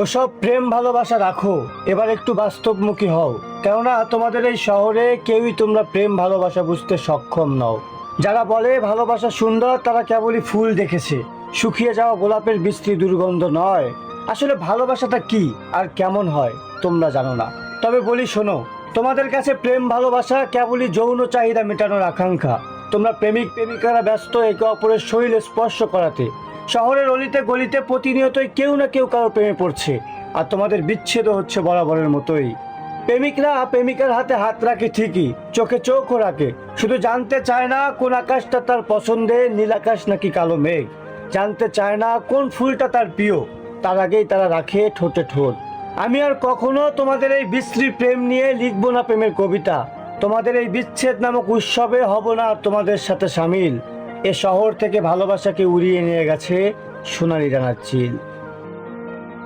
ওসব প্রেম ভালোবাসা রাখো, এবার একটু বাস্তবমুখী হও। কেননা তোমাদের এই শহরে কেউই তোমরা প্রেম ভালোবাসা বুঝতে সক্ষম নও। যারা বলে ভালোবাসা সুন্দর তারা কেবলই ফুল দেখেছে, শুকিয়ে যাওয়া গোলাপের বিশ্রী দুর্গন্ধ নয়। আসলে ভালোবাসাটা কি আর কেমন হয় তোমরা জানো না। তবে বলি শোনো, তোমাদের কাছে প্রেম ভালোবাসা কেবলই যৌন চাহিদা মেটানোর আকাঙ্ক্ষা। তোমরা প্রেমিক প্রেমিকারা ব্যস্ত একে অপরের শরীর স্পর্শ করাতে। শহরের অলিতে গলিতে প্রতিনিয়তই কেউ না কেউ কারো প্রেমে পড়ছে, আর তোমাদের বিচ্ছেদ হচ্ছে বরাবরের মতোই। প্রেমিকরা প্রেমিকার হাতে হাত রাখে ঠিকই, চোখে চোখও রাখে, শুধু জানতে চায় না কোন আকাশটা তার পছন্দের, নীল আকাশ নাকি কালো মেঘ। জানতে চায় না কোন ফুলটা তার প্রিয়, তার আগেই তারা রাখে ঠোঁটে ঠোঁট। আমি আর কখনো তোমাদের এই বিশ্রী প্রেম নিয়ে লিখবো না প্রেমের কবিতা। তোমাদের এই বিচ্ছেদ নামক উৎসবে হব না তোমাদের সাথে সামিল। এ শহর থেকে ভালোবাসাকে উড়িয়ে নিয়ে গেছে সোনালি ডানার চিল।